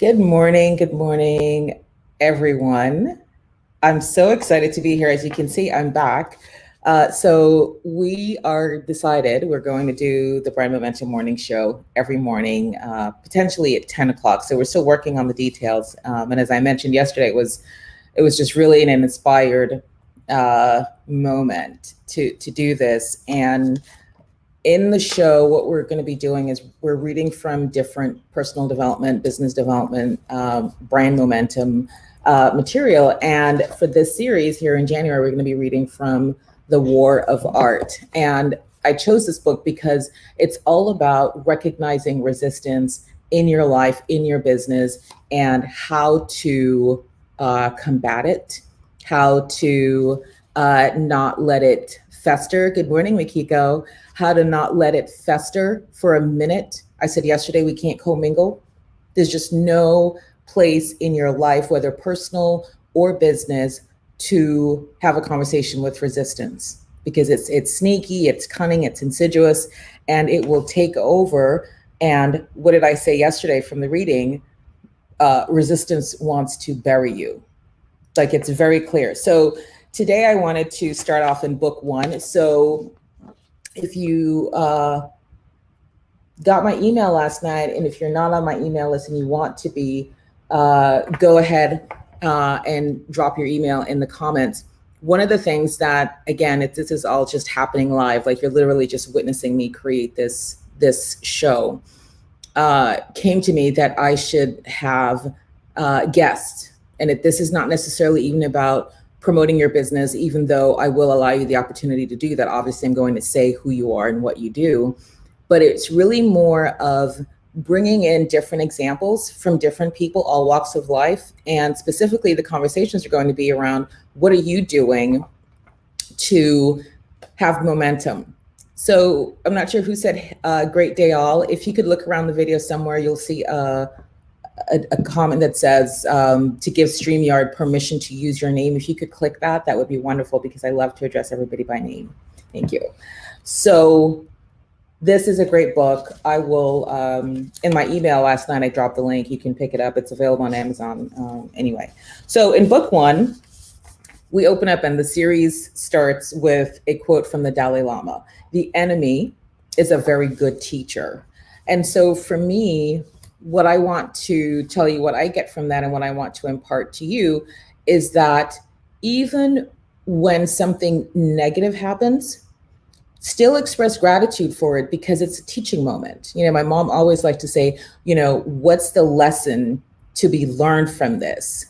Good morning, everyone. I'm so excited to be here. As you can see, I'm back. So we are decided we're going to do the Brand Momentum Morning Show every morning, potentially at 10 o'clock. So we're still working on the details. And as I mentioned yesterday, it was just really an inspired moment to do this. And in the show, what we're going to be doing is we're reading from different personal development, business development, brand momentum material. And for this series here in January, we're going to be reading from The War of Art. And I chose this book because it's all about recognizing resistance in your life, in your business, and how to combat it, how to not let it fester. Good morning, Mikiko. How to not let it fester for a minute. I said yesterday we can't commingle. There's just no place in your life, whether personal or business, to have a conversation with resistance, because it's sneaky, it's cunning, it's insidious, and it will take over. And what did I say yesterday from the reading? Resistance wants to bury you. Like, it's very clear. So today I wanted to start off in book one. So if you got my email last night, and if you're not on my email list and you want to be, go ahead and drop your email in the comments. One of the things that, again, this is all just happening live, like you're literally just witnessing me create this show, came to me that I should have guests. And this is not necessarily even about promoting your business, even though I will allow you the opportunity to do that. Obviously, I'm going to say who you are and what you do, but it's really more of bringing in different examples from different people, all walks of life. And specifically, the conversations are going to be around, what are you doing to have momentum? So I'm not sure who said great day all. If you could look around the video somewhere, you'll see a comment that says to give StreamYard permission to use your name. If you could click that, that would be wonderful, because I love to address everybody by name. Thank you. So this is a great book. I will, in my email last night, I dropped the link. You can pick it up. It's available on Amazon anyway. So in book one, we open up and the series starts with a quote from the Dalai Lama. The enemy is a very good teacher. And so for me, what I want to tell you, what I get from that and what I want to impart to you is that even when something negative happens, still express gratitude for it, because it's a teaching moment. You know, my mom always liked to say, you know, what's the lesson to be learned from this?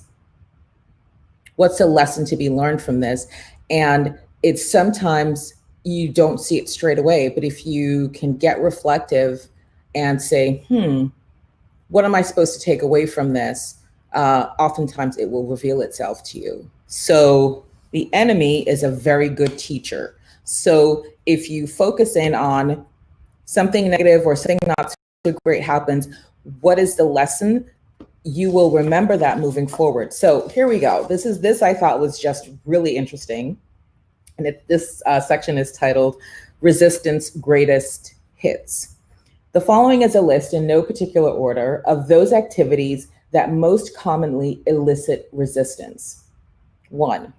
What's the lesson to be learned from this? And it's sometimes you don't see it straight away, but if you can get reflective and say, what am I supposed to take away from this? Oftentimes it will reveal itself to you. So the enemy is a very good teacher. So if you focus in on something negative or something not so great happens, what is the lesson? You will remember that moving forward. So here we go. This I thought was just really interesting. And this section is titled Resistance Greatest Hits. The following is a list, in no particular order, of those activities that most commonly elicit resistance. 1,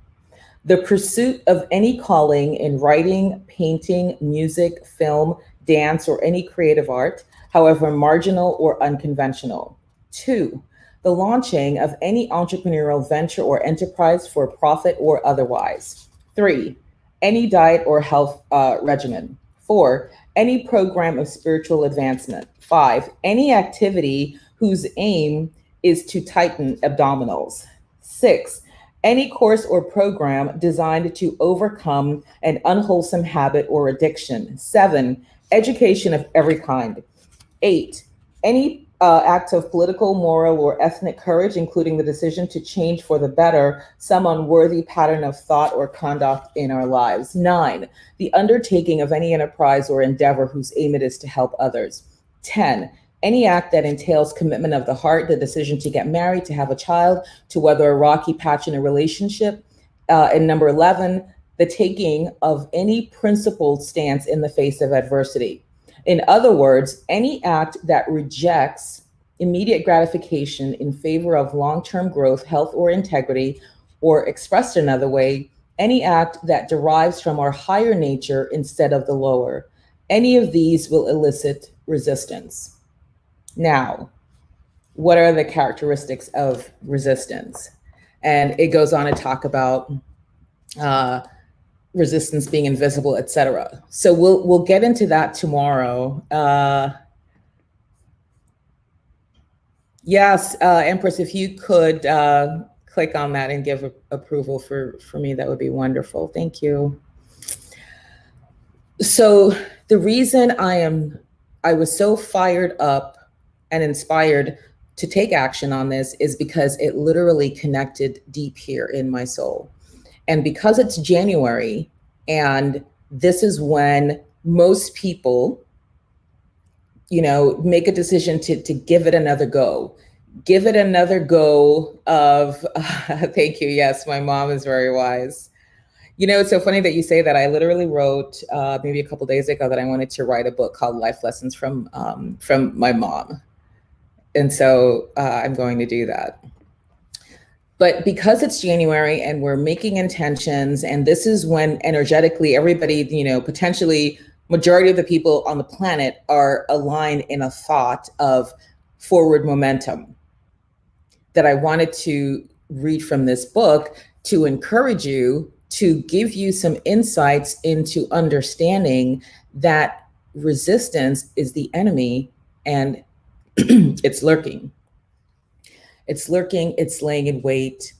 the pursuit of any calling in writing, painting, music, film, dance, or any creative art, however marginal or unconventional. 2, the launching of any entrepreneurial venture or enterprise for profit or otherwise. 3, any diet or health regimen. 4, any program of spiritual advancement. 5, any activity whose aim is to tighten abdominals. 6, any course or program designed to overcome an unwholesome habit or addiction. 7, education of every kind. 8, any act of political, moral, or ethnic courage, including the decision to change for the better some unworthy pattern of thought or conduct in our lives. 9, the undertaking of any enterprise or endeavor whose aim it is to help others. 10, any act that entails commitment of the heart, the decision to get married, to have a child, to weather a rocky patch in a relationship. And number 11, the taking of any principled stance in the face of adversity. In other words, any act that rejects immediate gratification in favor of long-term growth, health, or integrity, or expressed another way, any act that derives from our higher nature instead of the lower. Any of these will elicit resistance. Now, what are the characteristics of resistance? And it goes on to talk about resistance being invisible, etc. So we'll get into that tomorrow. Yes, Empress, if you could click on that and give approval for me, that would be wonderful. Thank you. So the reason I was so fired up and inspired to take action on this is because it literally connected deep here in my soul. And because it's January, and this is when most people, make a decision to give it another go. Give it another go of, thank you. Yes, my mom is very wise. It's so funny that you say that. I literally wrote maybe a couple days ago that I wanted to write a book called Life Lessons from my mom. And so I'm going to do that. But because it's January and we're making intentions, and this is when energetically everybody, potentially majority of the people on the planet are aligned in a thought of forward momentum, that I wanted to read from this book to encourage you, to give you some insights into understanding that resistance is the enemy, and it's lurking. It's lurking, it's laying in wait.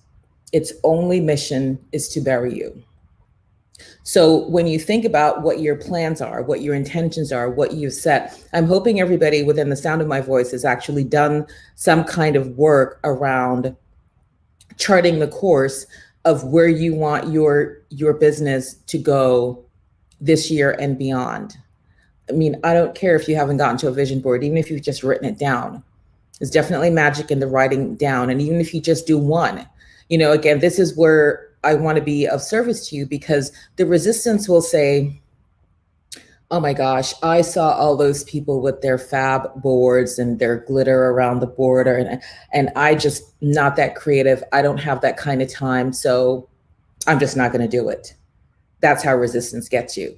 Its only mission is to bury you. So when you think about what your plans are, what your intentions are, what you've set, I'm hoping everybody within the sound of my voice has actually done some kind of work around charting the course of where you want your business to go this year and beyond. I mean, I don't care if you haven't gotten to a vision board, even if you've just written it down. There's definitely magic in the writing down. And even if you just do one, again, this is where I want to be of service to you, because the resistance will say, oh my gosh, I saw all those people with their fab boards and their glitter around the border, and I just not that creative. I don't have that kind of time. So I'm just not going to do it. That's how resistance gets you.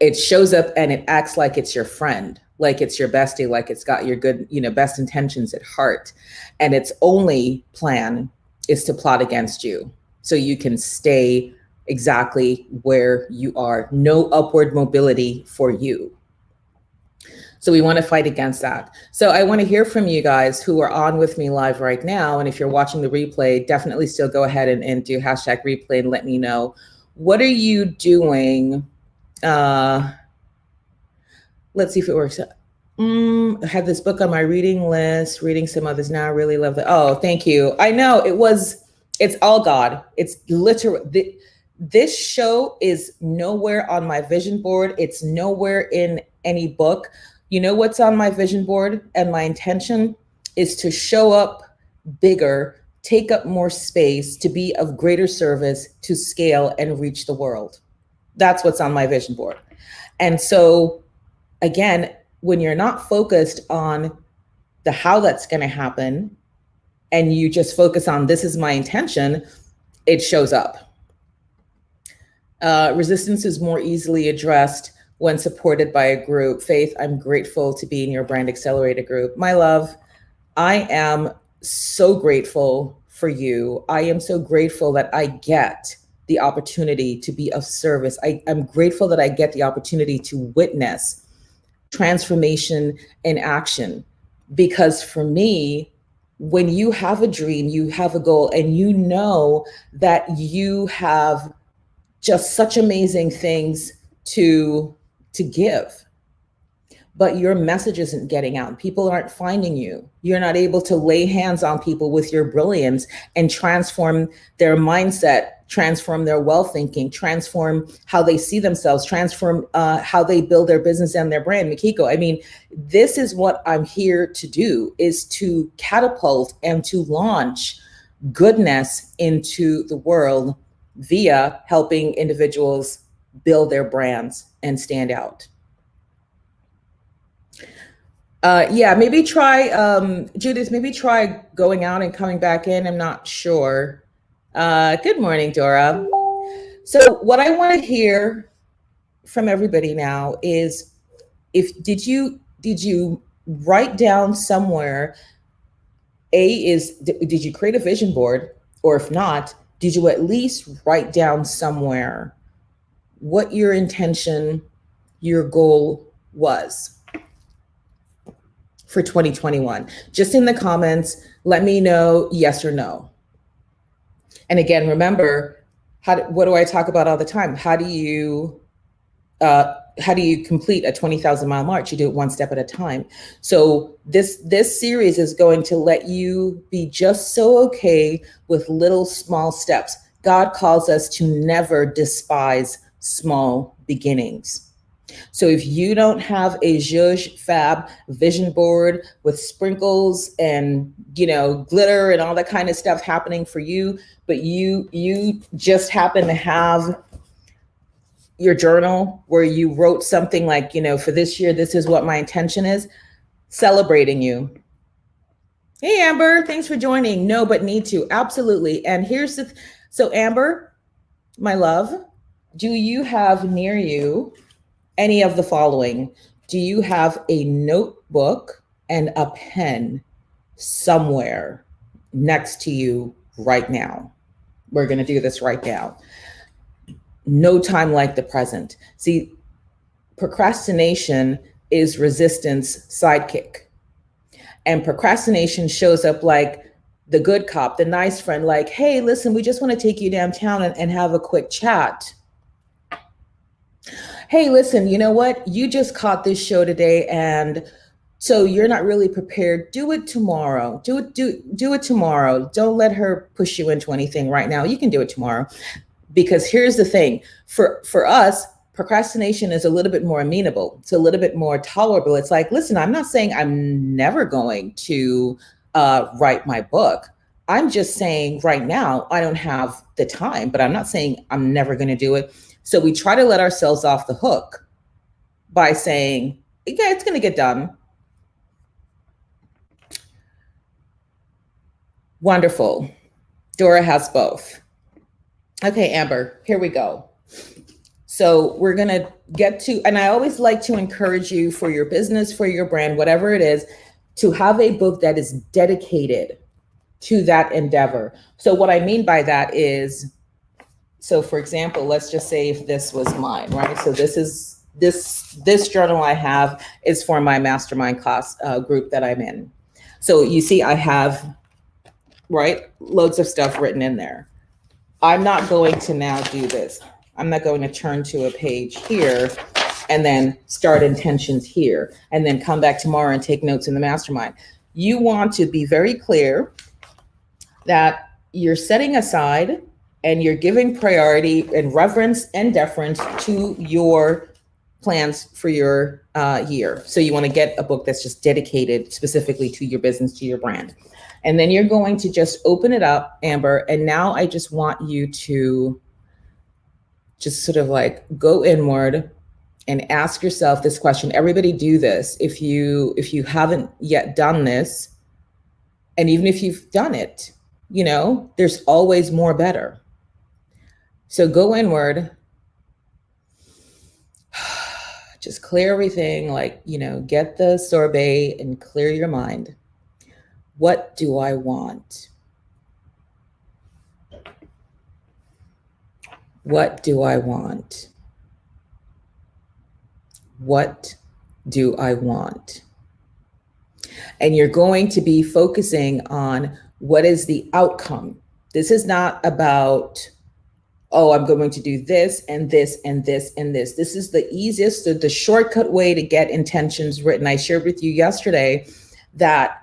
It shows up and it acts like it's your friend, like it's your bestie, like it's got your good, best intentions at heart. And its only plan is to plot against you so you can stay exactly where you are. No upward mobility for you. So we want to fight against that. So I want to hear from you guys who are on with me live right now. And if you're watching the replay, definitely still go ahead and do #replay and let me know. What are you doing? Let's see if it works. I had this book on my reading list, reading some others now. I really love that. Oh, thank you. I know it's all God. It's literal. This show is nowhere on my vision board. It's nowhere in any book. You know what's on my vision board? And my intention is to show up bigger, take up more space, to be of greater service, to scale and reach the world. That's what's on my vision board. And so again, when you're not focused on the how that's going to happen, and you just focus on this is my intention, it shows up. Resistance is more easily addressed when supported by a group. Faith, I'm grateful to be in your Brand Accelerator group. My love, I am so grateful for you. I am so grateful that I get the opportunity to be of service. I'm grateful that I get the opportunity to witness transformation in action. Because for me, when you have a dream, you have a goal, and you know that you have just such amazing things to give, but your message isn't getting out. People aren't finding you. You're not able to lay hands on people with your brilliance and transform their mindset, transform their well thinking, transform how they see themselves, transform how they build their business and their brand. Mikiko, I mean, this is what I'm here to do, is to catapult and to launch goodness into the world via helping individuals build their brands and stand out. Yeah, maybe try, Judith, maybe try going out and coming back in. I'm not sure. Good morning, Dora. So what I want to hear from everybody now is, if did you write down somewhere, did you create a vision board? Or if not, did you at least write down somewhere what your intention, your goal was for 2021? Just in the comments, let me know yes or no. And again, remember, what do I talk about all the time? How do you complete a 20,000-mile march? You do it one step at a time. So this series is going to let you be just so okay with little small steps. God calls us to never despise small beginnings. So if you don't have a zhuzh fab vision board with sprinkles and, glitter and all that kind of stuff happening for you, but you just happen to have your journal where you wrote something like, for this year, this is what my intention is, celebrating you. Hey, Amber, thanks for joining. No, but need to. Absolutely. And so Amber, my love, do you have near you any of the following? Do you have a notebook and a pen somewhere next to you right now? We're going to do this right now. No time like the present. See, procrastination is resistance sidekick. And procrastination shows up like the good cop, the nice friend, like, hey, listen, we just want to take you downtown and have a quick chat. Hey, listen, you know what? You just caught this show today, and so you're not really prepared. Do it tomorrow. Do it tomorrow. Don't let her push you into anything right now. You can do it tomorrow. Because here's the thing, for us, procrastination is a little bit more amenable. It's a little bit more tolerable. It's like, listen, I'm not saying I'm never going to write my book. I'm just saying right now, I don't have the time, but I'm not saying I'm never going to do it. So we try to let ourselves off the hook by saying, yeah, it's going to get done. Wonderful. Dora has both. Okay, Amber, here we go. So we're going to get to, and I always like to encourage you, for your business, for your brand, whatever it is, to have a book that is dedicated to that endeavor. So what I mean by that is, so for example, let's just say if this was mine, right? So this journal I have is for my mastermind class group that I'm in. So you see, I have, right, loads of stuff written in there. I'm not going to now do this. I'm not going to turn to a page here and then start intentions here and then come back tomorrow and take notes in the mastermind. You want to be very clear that you're setting aside and you're giving priority and reverence and deference to your plans for your year. So you want to get a book that's just dedicated specifically to your business, to your brand. And then you're going to just open it up, Amber. And now I just want you to just sort of like go inward and ask yourself this question. Everybody do this. If you haven't yet done this, and even if you've done it, there's always more better. So go inward, just clear everything, like, get the sorbet and clear your mind. What do I want? What do I want? What do I want? And you're going to be focusing on what is the outcome. This is not about, oh, I'm going to do this and this and this and this. This is the easiest, the shortcut way to get intentions written. I shared with you yesterday that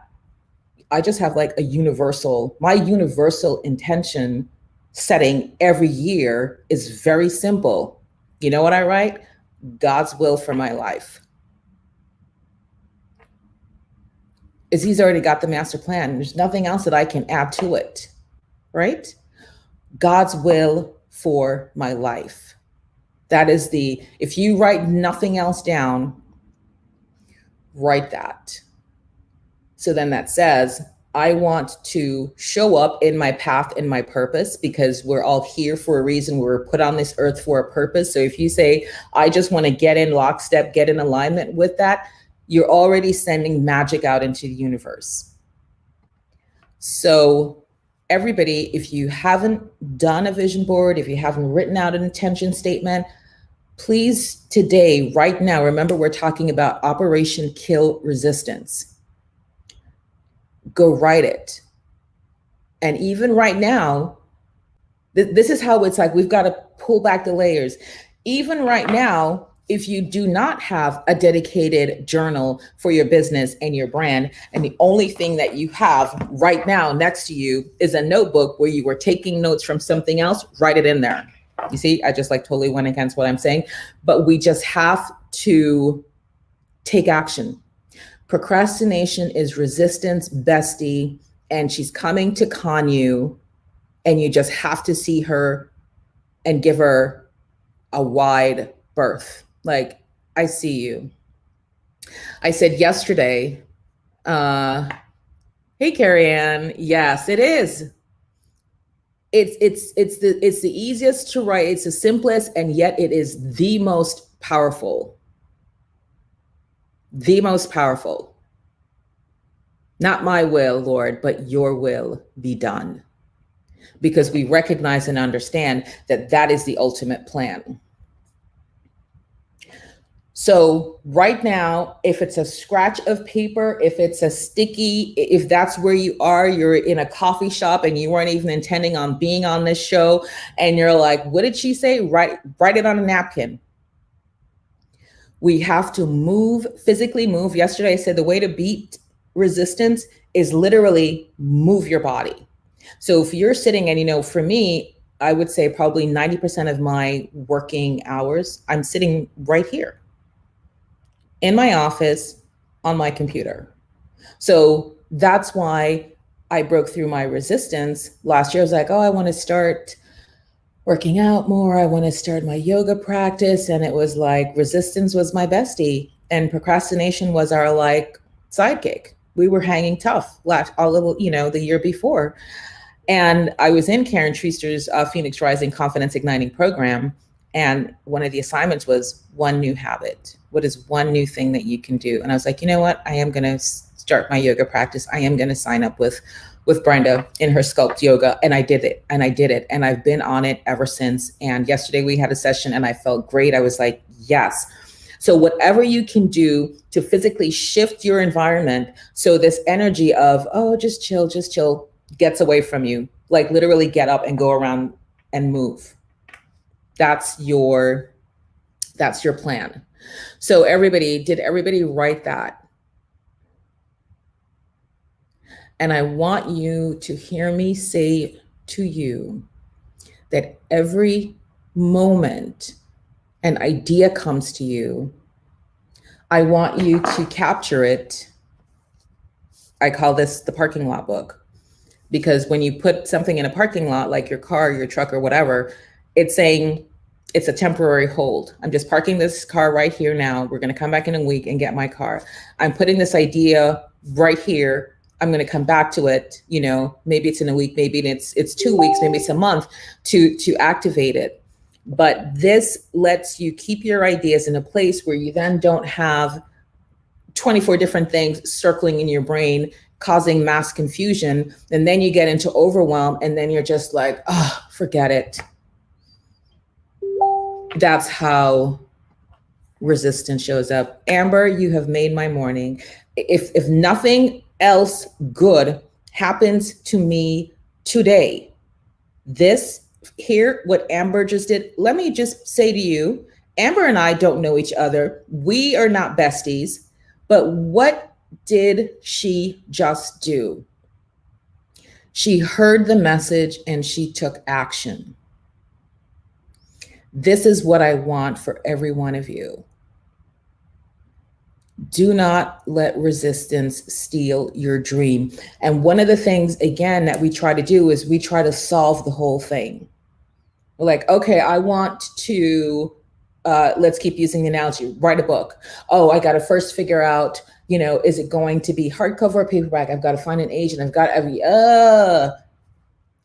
I just have like my universal intention setting every year is very simple. You know what I write? God's will for my life. Is He's already got the master plan. There's nothing else that I can add to it, right? God's will for my life. That is if you write nothing else down, write that. So then that says, I want to show up in my path and my purpose, because we're all here for a reason. We're put on this earth for a purpose. So if you say, I just want to get in lockstep, get in alignment with that, you're already sending magic out into the universe. So everybody, if you haven't done a vision board, if you haven't written out an intention statement, please today, right now, remember we're talking about Operation Kill Resistance. Go write it. And even right now, this is how it's like, we've got to pull back the layers. Even right now, if you do not have a dedicated journal for your business and your brand, and the only thing that you have right now next to you is a notebook where you were taking notes from something else, write it in there. You see, I just like totally went against what I'm saying, but we just have to take action. Procrastination is resistance bestie, and she's coming to con you, and you just have to see her and give her a wide berth. Like, I see you. I said yesterday, hey, Carrie Ann, yes, it is. It's the easiest to write. It's the simplest, and yet it is the most powerful. The most powerful. Not my will, Lord, but your will be done. Because we recognize and understand that that is the ultimate plan. So right now, if it's a scratch of paper, if it's a sticky, if that's where you are, you're in a coffee shop and you weren't even intending on being on this show, and you're like, what did she say? Write it on a napkin. We have to move, physically move. Yesterday I said the way to beat resistance is literally move your body. So if you're sitting, and for me, I would say probably 90% of my working hours, I'm sitting right here in my office on my computer. So that's why I broke through my resistance last year. I was like, oh, I want to start working out more. I want to start my yoga practice. And it was like resistance was my bestie and procrastination was our like sidekick. We were hanging tough the year before. And I was in Karen Treaster's Phoenix Rising Confidence Igniting program. And one of the assignments was one new habit. What is one new thing that you can do? And I was like, you know what? I am going to start my yoga practice. I am going to sign up with Brenda in her Sculpt Yoga. And I did it. And I've been on it ever since. And yesterday we had a session and I felt great. I was like, yes. So whatever you can do to physically shift your environment so this energy of, oh, just chill, gets away from you. Like literally get up and go around and move. That's your plan. So did everybody write that? And I want you to hear me say to you that every moment an idea comes to you, I want you to capture it. I call this the parking lot book, because when you put something in a parking lot, like your car, your truck, or whatever, it's saying it's a temporary hold. I'm just parking this car right here now. We're going to come back in a week and get my car. I'm putting this idea right here. I'm going to come back to it. Maybe it's in a week, maybe it's 2 weeks, maybe it's a month to activate it. But this lets you keep your ideas in a place where you then don't have 24 different things circling in your brain, causing mass confusion. And then you get into overwhelm and then you're just like, oh, forget it. That's how resistance shows up. Amber, you have made my morning. If nothing else good happens to me today, this here, what Amber just did, let me just say to you, Amber and I don't know each other. We are not besties, but what did she just do? She heard the message and she took action. This is what I want for every one of you. Do not let resistance steal your dream. And one of the things, again, that we try to do is we try to solve the whole thing. We're like, okay, I want to, let's keep using the analogy, write a book. Oh, I got to first figure out You know, is it going to be hardcover or paperback? I've got to find an agent. I've got every,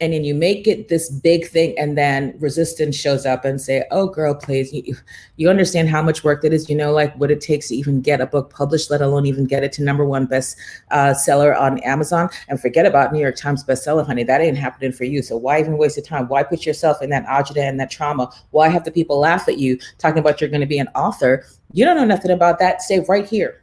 and then you make it this big thing, and then resistance shows up and say, oh girl, please, you understand how much work that is, you know, like what it takes to even get a book published, let alone even get it to #1 best seller on Amazon. And forget about New York Times bestseller, honey, that ain't happening for you. So why even waste the time? Why put yourself in that agita and that trauma? Why have the people laugh at you talking about you're going to be an author? You don't know nothing about that. Stay right here.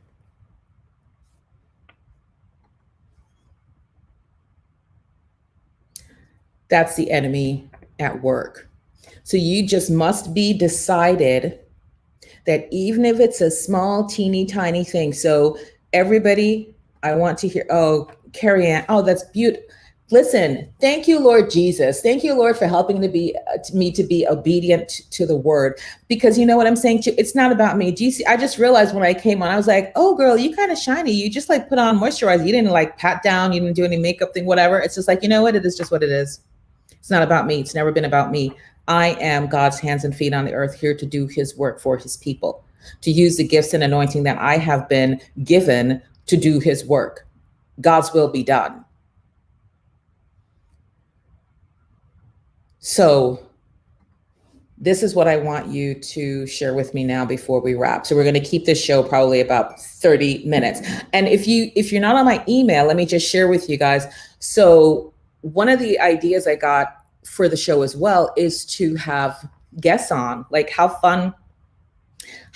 That's the enemy at work. So you just must be decided that even if it's a small, teeny, tiny thing. So everybody, I want to hear, oh, Carrie Ann, oh, that's beautiful. Listen, thank you, Lord Jesus. Thank you, Lord, for helping me to be obedient to the word. Because you know what I'm saying? It's not about me. Do you see? I just realized when I came on, I was like, oh, girl, you kind of shiny. You just like put on moisturizer. You didn't like pat down. You didn't do any makeup thing, whatever. It's just like, you know what? It is just what it is. It's not about me. It's never been about me. I am God's hands and feet on the earth, here to do his work for his people, to use the gifts and anointing that I have been given to do his work. God's will be done. So this is what I want you to share with me now before we wrap. So we're going to keep this show probably about 30 minutes. And if you're not on my email, let me just share with you guys. So one of the ideas I got for the show as well is to have guests on. Like, how fun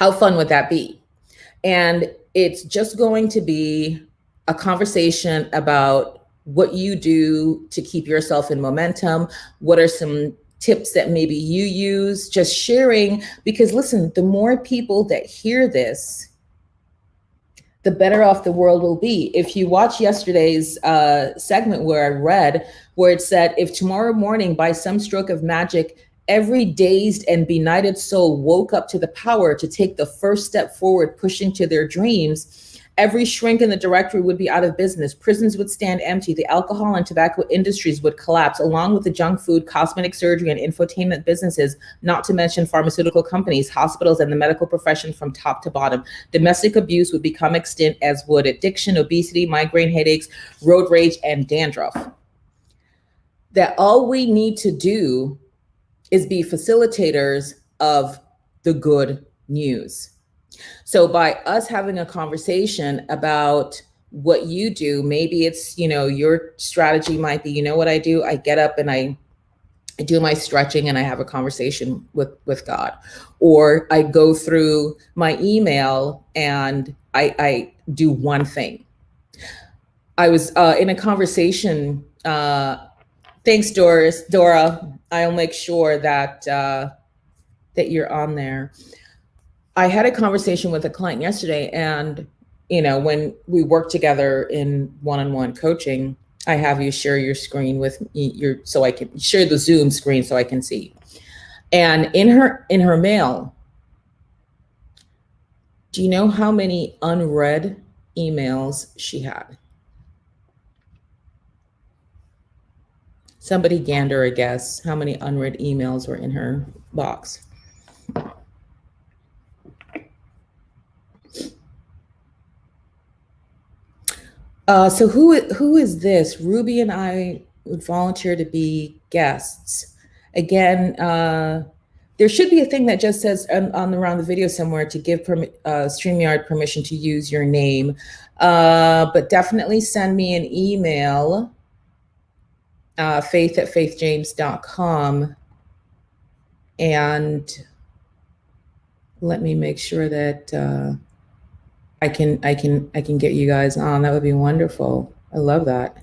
would that be? And it's just going to be a conversation about what you do to keep yourself in momentum. What are some tips that maybe you use? Just sharing, because listen, the more people that hear this, the better off the world will be. If you watch yesterday's segment where I read, where it said, if tomorrow morning by some stroke of magic, every dazed and benighted soul woke up to the power to take the first step forward, pushing to their dreams, every shrink in the directory would be out of business. Prisons would stand empty. The alcohol and tobacco industries would collapse, along with the junk food, cosmetic surgery, and infotainment businesses, not to mention pharmaceutical companies, hospitals, and the medical profession from top to bottom. Domestic abuse would become extinct, as would addiction, obesity, migraine headaches, road rage, and dandruff. That all we need to do is be facilitators of the good news. So by us having a conversation about what you do, maybe it's, you know, your strategy might be, you know what I do? I get up and I do my stretching and I have a conversation with God, or I go through my email and I do one thing. I was in a conversation, thanks, Dora. I'll make sure that that you're on there. I had a conversation with a client yesterday, and you know, when we work together in one-on-one coaching, I have you share your screen with your, so I can share the Zoom screen so I can see. And in her mail, do you know how many unread emails she had? Somebody gander a guess how many unread emails were in her box. So who is this? Ruby and I would volunteer to be guests. Again, there should be a thing that just says around the video somewhere to give StreamYard permission to use your name. But definitely send me an email, faith@faithjames.com, and let me make sure that I can get you guys on. That would be wonderful. I love that.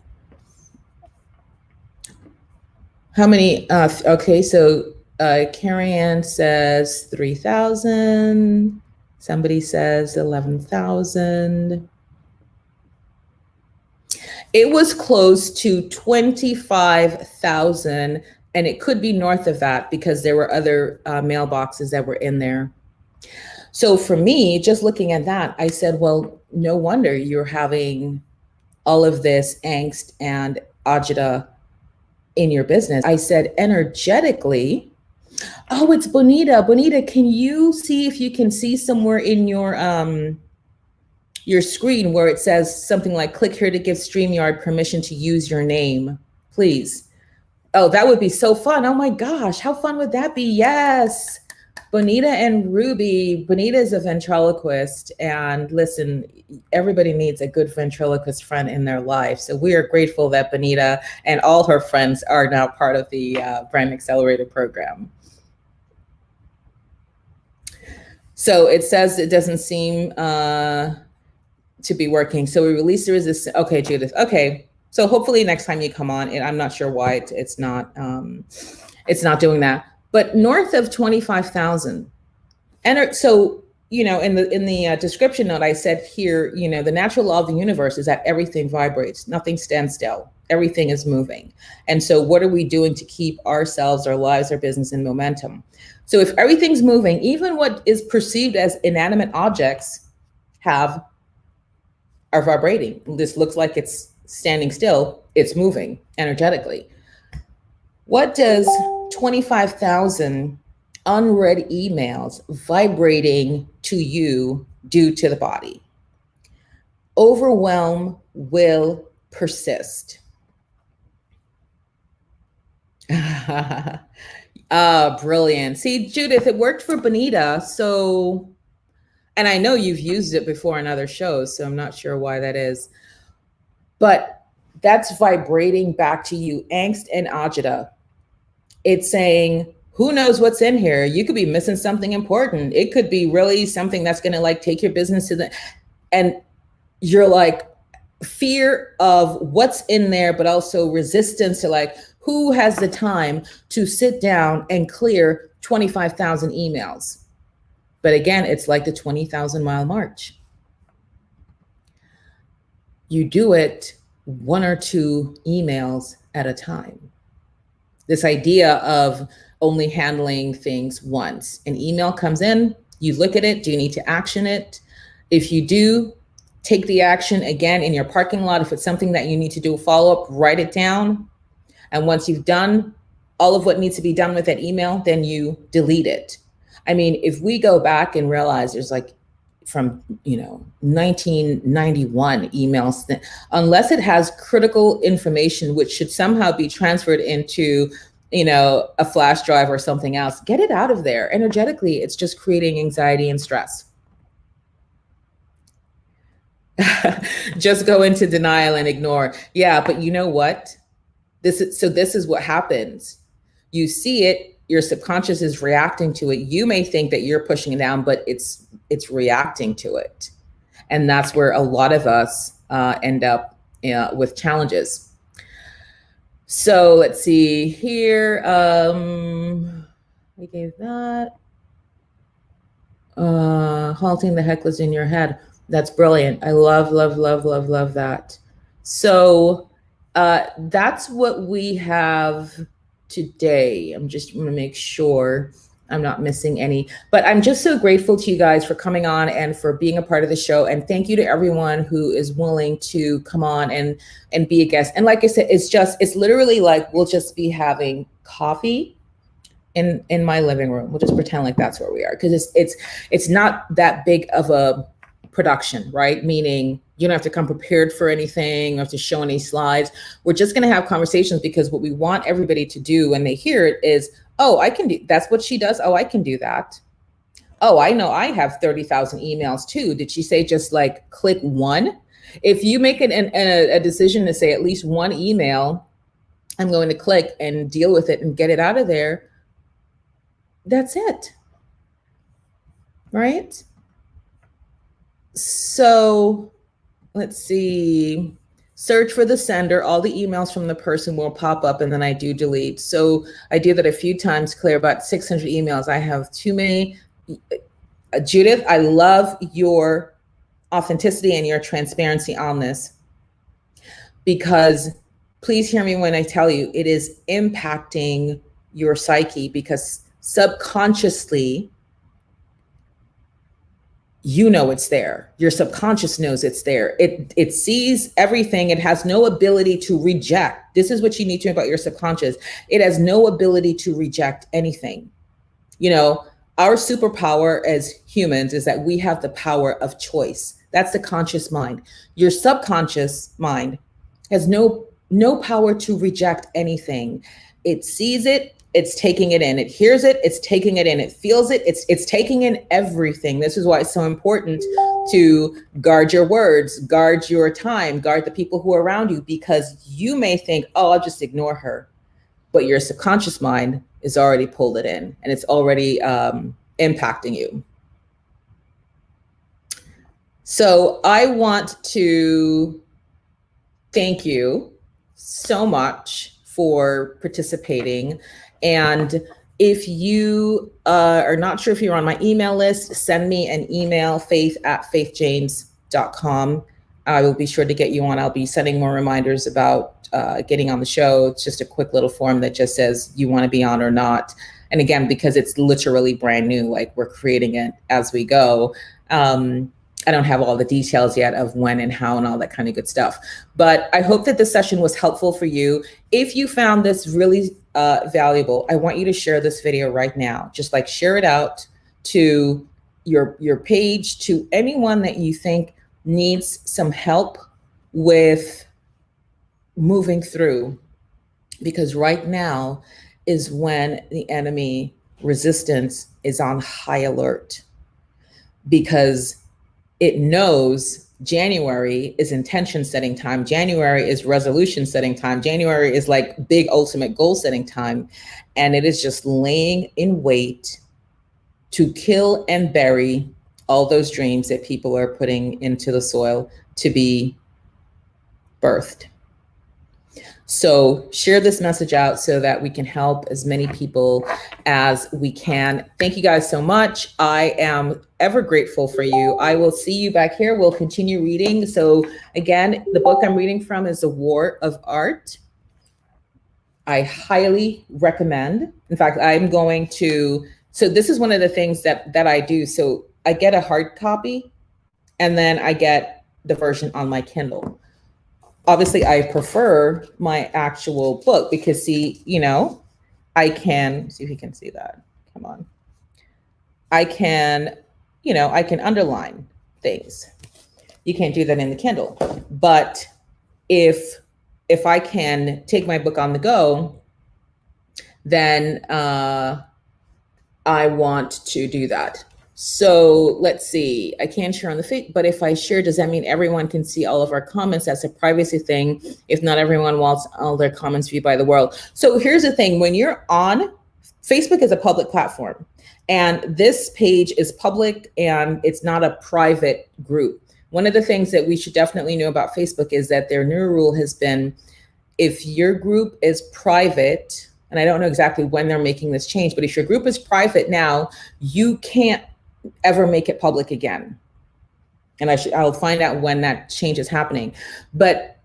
How many? Okay, so Carrie Ann says 3,000. Somebody says 11,000. It was close to 25,000, and it could be north of that because there were other mailboxes that were in there. So for me, just looking at that, I said, well, no wonder you're having all of this angst and agita in your business. I said, energetically, oh, it's Bonita. Bonita, can you see if you can see somewhere in your your screen where it says something like, click here to give StreamYard permission to use your name, please. Oh, that would be so fun. Oh my gosh, how fun would that be? Yes. Bonita and Ruby. Bonita is a ventriloquist, and listen, everybody needs a good ventriloquist friend in their life. So we are grateful that Bonita and all her friends are now part of the Brand Accelerator program. So it says it doesn't seem to be working. So we released the resistance. Okay, Judith. Okay. So hopefully next time you come on, and I'm not sure why it's not doing that. But north of 25,000, and so in the description note, I said here, the natural law of the universe is that everything vibrates, nothing stands still, everything is moving. And so, what are we doing to keep ourselves, our lives, our business in momentum? So, if everything's moving, even what is perceived as inanimate objects are vibrating. This looks like it's standing still, it's moving energetically. What does 25,000 unread emails vibrating to you do to the body? Overwhelm will persist. Brilliant. See, Judith, it worked for Bonita. So, and I know you've used it before in other shows, so I'm not sure why that is. But that's vibrating back to you, angst and agita. It's saying, who knows what's in here? You could be missing something important. It could be really something that's going to take your business to the, and you're fear of what's in there, but also resistance to who has the time to sit down and clear 25,000 emails? But again, it's like the 20,000-mile march. You do it 1 or 2 emails at a time. This idea of only handling things once. An email comes in, you look at it, do you need to action it? If you do, take the action again in your parking lot. If it's something that you need to do a follow-up, write it down. And once you've done all of what needs to be done with that email, then you delete it. I mean, if we go back and realize there's from 1991 emails, unless it has critical information which should somehow be transferred into a flash drive or something else, get it out of there. Energetically, it's just creating anxiety and stress. Just go into denial and ignore. Yeah, but you know what? This is what happens. You see it, your subconscious is reacting to it. You may think that you're pushing it down, but it's reacting to it. And that's where a lot of us end up with challenges. So let's see here. We gave that. Halting the hecklers in your head. That's brilliant. I love, love, love, love, love that. So that's what we have today. I'm just going to make sure I'm not missing any, but I'm just so grateful to you guys for coming on and for being a part of the show. And thank you to everyone who is willing to come on and be a guest. And like I said, it's literally we'll just be having coffee in my living room. We'll just pretend like that's where we are. Cause it's not that big of a production, right? Meaning you don't have to come prepared for anything or to show any slides. We're just going to have conversations because what we want everybody to do when they hear it is, oh, I can do, that's what she does. Oh, I can do that. Oh, I know I have 30,000 emails too. Did she say just click one? If you make a decision to say at least one email, I'm going to click and deal with it and get it out of there. That's it. Right? So let's see. Search for the sender. All the emails from the person will pop up and then I do delete. So I do that a few times, clear about 600 emails. I have too many. Judith, I love your authenticity and your transparency on this, because please hear me when I tell you it is impacting your psyche, because subconsciously, you know it's there. Your subconscious knows it's there. It sees everything. It has no ability to reject. This is what you need to know about your subconscious. It has no ability to reject anything. Our superpower as humans is that we have the power of choice. That's the conscious mind. Your subconscious mind has no power to reject anything. It sees it, it's taking it in. It hears it, it's taking it in. It feels it, it's taking in everything. This is why it's so important to guard your words, guard your time, guard the people who are around you, because you may think, oh, I'll just ignore her. But your subconscious mind is already pulled it in, and it's already impacting you. So I want to thank you so much for participating. And if you are not sure if you're on my email list, send me an email, faith@faithjames.com. I will be sure to get you on. I'll be sending more reminders about getting on the show. It's just a quick little form that just says you want to be on or not. And again, because it's literally brand new, like we're creating it as we go. I don't have all the details yet of when and how and all that kind of good stuff. But I hope that this session was helpful for you. If you found this really valuable, I want you to share this video right now. Just like share it out to your page, to anyone that you think needs some help with moving through. Because right now is when the enemy resistance is on high alert. Because it knows January is intention setting time. January is resolution setting time. January is like big ultimate goal setting time. And it is just laying in wait to kill and bury all those dreams that people are putting into the soil to be birthed. So share this message out so that we can help as many people as we can. Thank you guys so much. I am ever grateful for you. I will see you back here. We'll continue reading. So again, the book I'm reading from is The War of Art. I highly recommend. In fact, I'm going to, so this is one of the things that I do. So I get a hard copy and then I get the version on my Kindle. Obviously, I prefer my actual book because see, you know, I can, see if you can see that. Come on. I can, you know, I can underline things. You can't do that in the Kindle. But if I can take my book on the go, then I want to do that. So let's see, I can share on the feed, but if I share, does that mean everyone can see all of our comments? That's a privacy thing. If not everyone wants all their comments viewed by the world. So here's the thing, when you're on, Facebook is a public platform and this page is public and it's not a private group. One of the things that we should definitely know about Facebook is that their new rule has been, if your group is private, and I don't know exactly when they're making this change, but if your group is private now, you can't ever make it public again. And I'll find out when that change is happening. But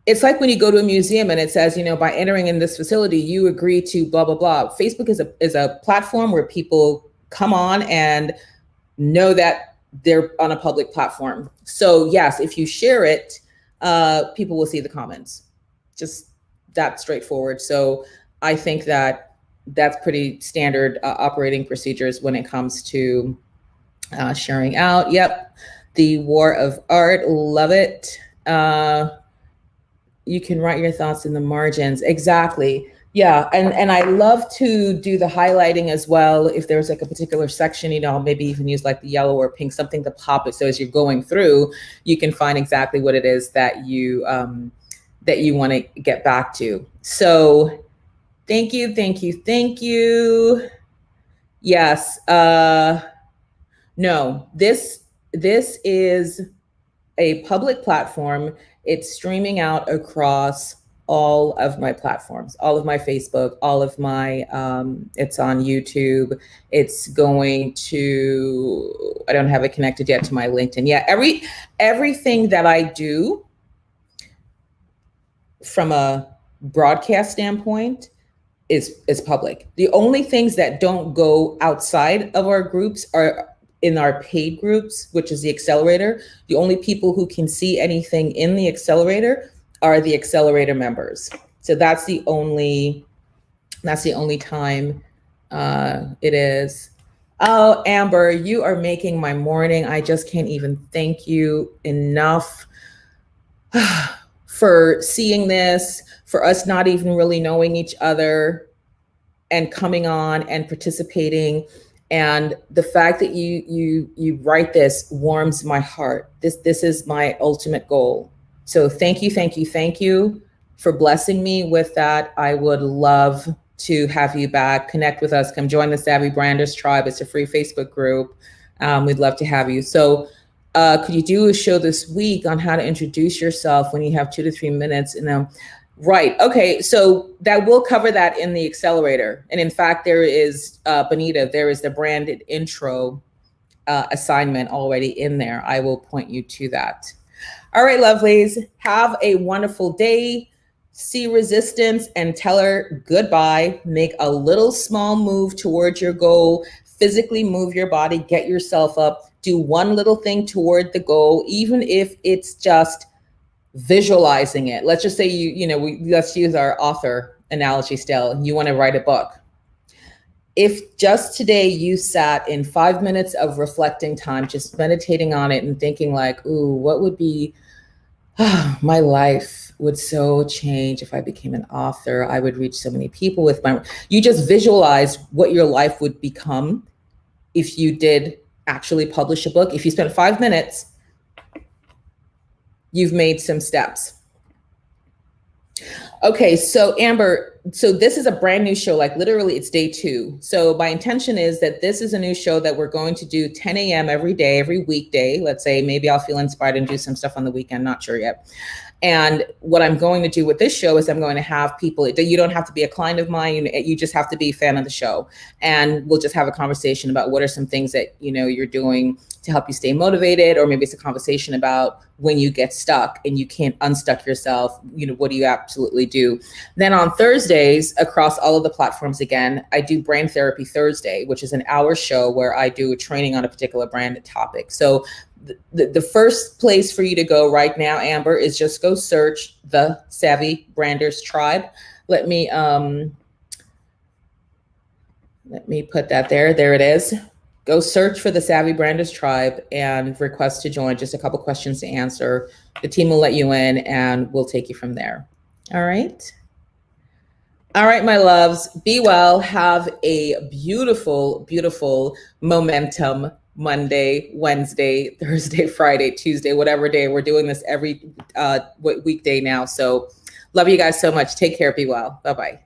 it's like when you go to a museum and it says, you know, by entering in this facility, you agree to blah, blah, blah. Facebook is a platform where people come on and know that they're on a public platform. So yes, if you share it, people will see the comments. Just that straightforward. So I think that that's pretty standard operating procedures when it comes to sharing out. Yep. The War of Art. Love it. You can write your thoughts in the margins. Exactly. Yeah. And I love to do the highlighting as well. If there's like a particular section, you know, maybe even use like the yellow or pink, something to pop it. So as you're going through, you can find exactly what it is that you want to get back to. So thank you, thank you, thank you. Yes. No, this is a public platform. It's streaming out across all of my platforms, all of my Facebook, all of my, it's on YouTube. It's going to, I don't have it connected yet to my LinkedIn. Yeah, everything that I do from a broadcast standpoint is public. The only things that don't go outside of our groups are in our paid groups, which is the accelerator. The only people who can see anything in the accelerator are the accelerator members. So that's the only time it is. Oh, Amber, you are making my morning. I just can't even thank you enough for seeing this, for us not even really knowing each other and coming on and participating. And the fact that you write this warms my heart. This is my ultimate goal. So thank you, thank you, thank you for blessing me with that. I would love to have you back. Connect with us. Come join the Savvy Branders Tribe. It's a free Facebook group. We'd love to have you. So could you do a show this week on how to introduce yourself when you have 2 to 3 minutes? And right. Okay. So that will cover that in the accelerator. And in fact, there is, Benita, there is the branded intro assignment already in there. I will point you to that. All right, lovelies. Have a wonderful day. See resistance and tell her goodbye. Make a little small move towards your goal. Physically move your body. Get yourself up. Do one little thing toward the goal, even if it's just visualizing it. Let's just say let's use our author analogy still. You want to write a book. If just today you sat in 5 minutes of reflecting time, just meditating on it and thinking like, ooh, what would be, my life would so change if I became an author. I would reach so many people with you just visualize what your life would become if you did actually publish a book. If you spent 5 minutes, you've made some steps. Okay, so Amber, so this is a brand new show, like literally it's day 2. So my intention is that this is a new show that we're going to do 10 a.m. every day, every weekday. Let's say maybe I'll feel inspired and do some stuff on the weekend, not sure yet. And what I'm going to do with this show is I'm going to have people, you don't have to be a client of mine, you just have to be a fan of the show. And we'll just have a conversation about what are some things that, you're doing to help you stay motivated, or maybe it's a conversation about when you get stuck and you can't unstuck yourself, what do you absolutely do? Then on Thursdays, across all of the platforms, again, I do Brand Therapy Thursday, which is an hour show where I do a training on a particular branded topic. So the first place for you to go right now, Amber, is just go search the Savvy Branders Tribe. Let me put that there. There it is. Go search for the Savvy Branders Tribe and request to join. Just a couple questions to answer. The team will let you in and we'll take you from there. All right. All right, my loves, be well. Have a beautiful, beautiful momentum Monday, Wednesday, Thursday, Friday, Tuesday, whatever day. We're doing this every weekday now. So love you guys so much. Take care. Be well. Bye-bye.